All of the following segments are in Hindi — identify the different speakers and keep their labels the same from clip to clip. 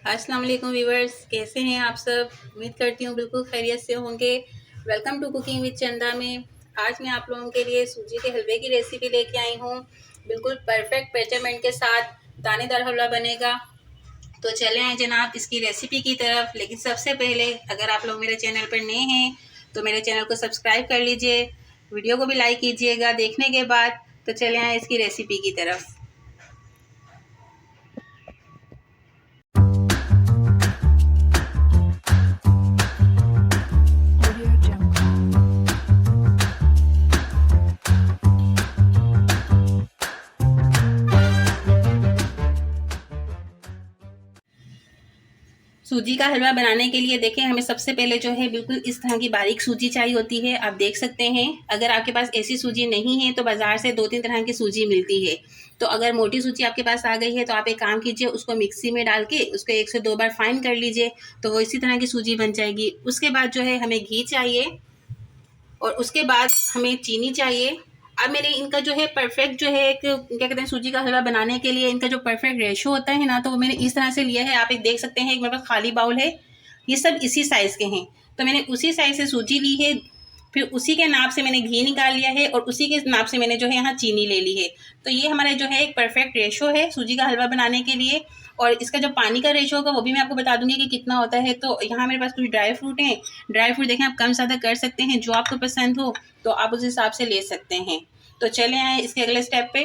Speaker 1: अस्सलाम वालेकुम व्यूवर्स, कैसे हैं आप सब। उम्मीद करती हूँ बिल्कुल खैरियत से होंगे। वेलकम टू कुकिंग विद चंदा में आज मैं आप लोगों के लिए सूजी के हलवे की रेसिपी लेके आई हूँ। बिल्कुल परफेक्ट मेजरमेंट के साथ दानेदार हलवा बनेगा। तो चले आए जनाब इसकी रेसिपी की तरफ। लेकिन सबसे पहले अगर आप लोग मेरे चैनल पर नए हैं तो मेरे चैनल को सब्सक्राइब कर लीजिए, वीडियो को भी लाइक कीजिएगा देखने के बाद। तो चले आए इसकी रेसिपी की तरफ। सूजी का हलवा बनाने के लिए देखें हमें सबसे पहले जो है बिल्कुल इस तरह की बारीक सूजी चाहिए होती है। आप देख सकते हैं, अगर आपके पास ऐसी सूजी नहीं है तो बाज़ार से 2-3 तरह की सूजी मिलती है। तो अगर मोटी सूजी आपके पास आ गई है तो आप एक काम कीजिए, उसको मिक्सी में डाल के उसको 1 से 2 बार फाइन कर लीजिए, तो वो इसी तरह की सूजी बन जाएगी। उसके बाद जो है हमें घी चाहिए और उसके बाद हमें चीनी चाहिए। अब मैंने इनका जो है परफेक्ट जो है एक क्या कहते हैं सूजी का हलवा बनाने के लिए इनका जो परफेक्ट रेशो होता है ना, तो वो मैंने इस तरह से लिया है। आप एक देख सकते हैं, एक मेरे पास खाली बाउल है, ये सब इसी साइज़ के हैं। तो मैंने उसी साइज़ से सूजी ली है, फिर उसी के नाप से मैंने घी निकाल लिया है और उसी के नाप से मैंने जो है यहाँ चीनी ले ली है। तो ये हमारा जो है एक परफेक्ट रेशो है सूजी का हलवा बनाने के लिए। और इसका जो पानी का रेशो होगा वो भी मैं आपको बता दूंगी कि कितना होता है। तो यहाँ मेरे पास कुछ ड्राई फ्रूट हैं। ड्राई फ्रूट देखें आप कम ज़्यादा कर सकते हैं, जो आपको पसंद हो तो आप उस हिसाब से ले सकते हैं। तो चले आए इसके अगले स्टेप पे।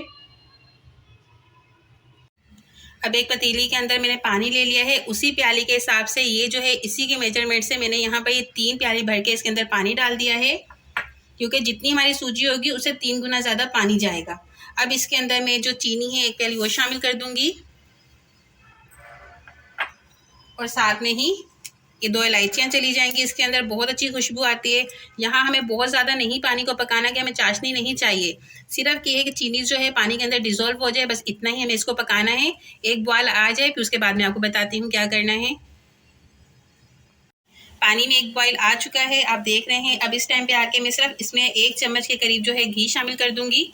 Speaker 1: अब एक पतीली के अंदर मैंने पानी ले लिया है, उसी प्याली के हिसाब से ये जो है इसी के मेजरमेंट से मैंने यहाँ पर ये 3 प्याली भर के इसके अंदर पानी डाल दिया है, क्योंकि जितनी हमारी सूजी होगी उससे 3 गुना ज़्यादा पानी जाएगा। अब इसके अंदर मैं जो चीनी है 1 प्याली वो शामिल कर दूंगी और साथ में ही ये 2 इलायचियाँ चली जाएंगी इसके अंदर। बहुत अच्छी खुशबू आती है। यहाँ हमें बहुत ज़्यादा नहीं पानी को पकाना, कि हमें चाशनी नहीं चाहिए, सिर्फ ये है कि चीनी जो है पानी के अंदर डिज़ोल्व हो जाए, बस इतना ही हमें इसको पकाना है। एक बॉयल आ जाए फिर उसके बाद मैं आपको बताती हूँ क्या करना है। पानी में एक बॉयल आ चुका है, आप देख रहे हैं। अब इस टाइम पे आके मैं सिर्फ इसमें 1 चम्मच के करीब जो है घी शामिल कर दूंगी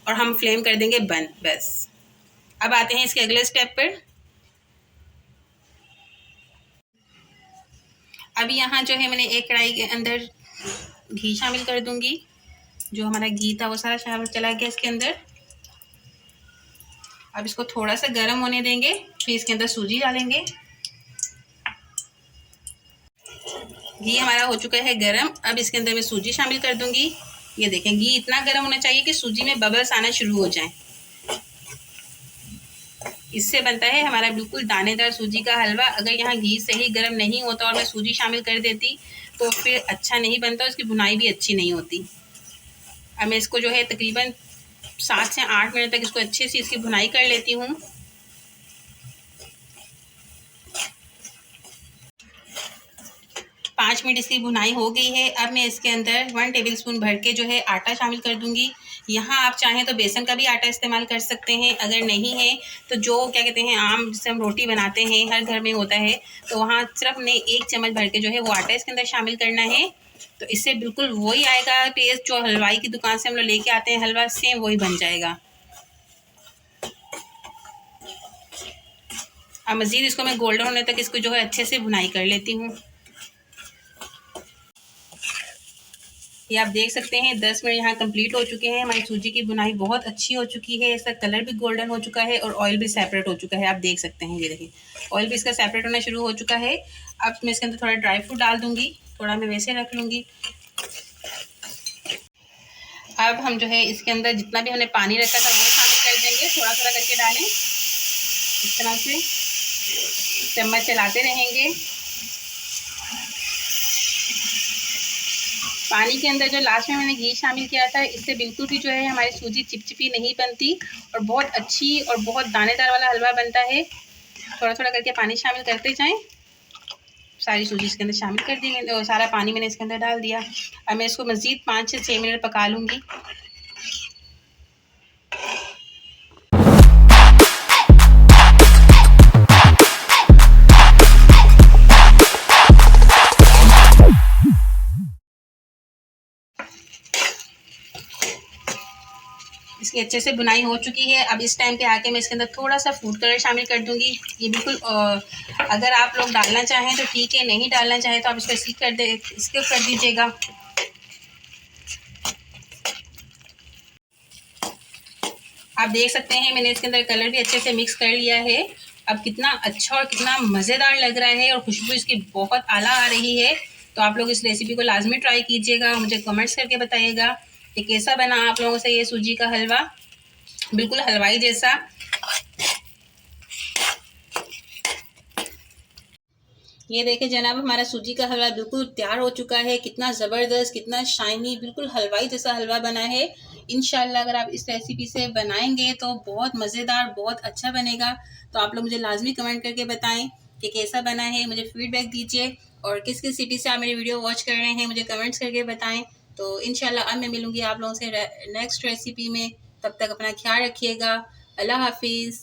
Speaker 1: और हम फ्लेम कर देंगे बंद, बस। अब आते हैं इसके अगले स्टेप पर। अब यहाँ जो है मैंने एक कढ़ाई के अंदर घी शामिल कर दूंगी। जो हमारा घी था वो सारा शामिल चला गया इसके अंदर। अब इसको थोड़ा सा गर्म होने देंगे, फिर इसके अंदर सूजी डालेंगे। घी हमारा हो चुका है गरम। अब इसके अंदर मैं सूजी शामिल कर दूंगी। ये देखें, घी इतना गर्म होना चाहिए कि सूजी में बबल्स आना शुरू हो जाएं। इससे बनता है हमारा बिल्कुल दानेदार सूजी का हलवा। अगर यहाँ घी सही गर्म नहीं होता और मैं सूजी शामिल कर देती तो फिर अच्छा नहीं बनता, उसकी भुनाई भी अच्छी नहीं होती। अब मैं इसको जो है तकरीबन 7 से 8 मिनट तक इसको अच्छे से इसकी भुनाई कर लेती हूँ। 5 मिनट इसकी भुनाई हो गई है। अब मैं इसके अंदर 1 टेबलस्पून भर के जो है आटा शामिल कर दूंगी। यहाँ आप चाहें तो बेसन का भी आटा इस्तेमाल कर सकते हैं, अगर नहीं है तो जो क्या कहते हैं आम जिससे हम रोटी बनाते हैं हर घर में होता है, तो वहाँ सिर्फ ने 1 चम्मच भर के जो है वो आटा इसके अंदर शामिल करना है। तो इससे बिल्कुल वही आएगा टेस्ट जो हलवाई की दुकान से हम लोग लेके आते हैं, हलवा सेम वही बन जाएगा। अब मज़ीद इसको मैं गोल्डन होने तक इसको जो है अच्छे से भुनाई कर लेती हूँ। ये आप देख सकते हैं 10 मिनट यहाँ कंप्लीट हो चुके हैं। हमारी सूजी की बुनाई बहुत अच्छी हो चुकी है, इसका कलर भी गोल्डन हो चुका है और ऑयल भी सेपरेट हो चुका है। आप देख सकते हैं, ये देखिए ऑयल भी इसका सेपरेट होना शुरू हो चुका है। अब मैं इसके अंदर थोड़ा ड्राई फ्रूट डाल दूंगी, थोड़ा मैं वैसे रख लूँगी। अब हम जो है इसके अंदर जितना भी हमने पानी रखा था वो शामिल कर देंगे, थोड़ा थोड़ा करके डालें। इस तरह से चम्मच चलाते रहेंगे। पानी के अंदर जो लास्ट में मैंने घी शामिल किया था, इससे बिल्कुल भी जो है हमारी सूजी चिपचिपी नहीं बनती और बहुत अच्छी और बहुत दानेदार वाला हलवा बनता है। थोड़ा थोड़ा करके पानी शामिल करते जाएं। सारी सूजी इसके अंदर शामिल कर दी मैंने और सारा पानी मैंने इसके अंदर डाल दिया। अब मैं इसको मज़ीद 5 से 6 मिनट पका लूँगी। इसके कि अच्छे से बुनाई हो चुकी है। अब इस टाइम पे आके मैं इसके अंदर थोड़ा सा फूड कलर शामिल कर दूंगी। ये बिल्कुल अगर आप लोग डालना चाहें तो ठीक है, नहीं डालना चाहें तो आप इसको स्किप कर दीजिएगा। आप देख सकते हैं मैंने इसके अंदर कलर भी अच्छे से मिक्स कर लिया है। अब कितना अच्छा और कितना मज़ेदार लग रहा है और खुशबू इसकी बहुत आला आ रही है। तो आप लोग इस रेसिपी को लाजमी ट्राई कीजिएगा, मुझे कमेंट्स करके बताइएगा कि कैसा बना आप लोगों से ये सूजी का हलवा, बिल्कुल हलवाई जैसा। ये देखिए जनाब, हमारा सूजी का हलवा बिल्कुल तैयार हो चुका है। कितना ज़बरदस्त, कितना शाइनी, बिल्कुल हलवाई जैसा हलवा बना है। इंशाल्लाह अगर आप इस रेसिपी से बनाएंगे तो बहुत मज़ेदार, बहुत अच्छा बनेगा। तो आप लोग मुझे लाजमी कमेंट करके बताएं कि कैसा बना है, मुझे फीडबैक दीजिए। और किस किस सिटी से आप मेरी वीडियो वॉच कर रहे हैं मुझे कमेंट्स करके बताएं। तो इंशाल्लाह अब मैं मिलूँगी आप लोगों से नेक्स्ट रेसिपी में। तब तक अपना ख्याल रखिएगा। अल्लाह हाफिज़।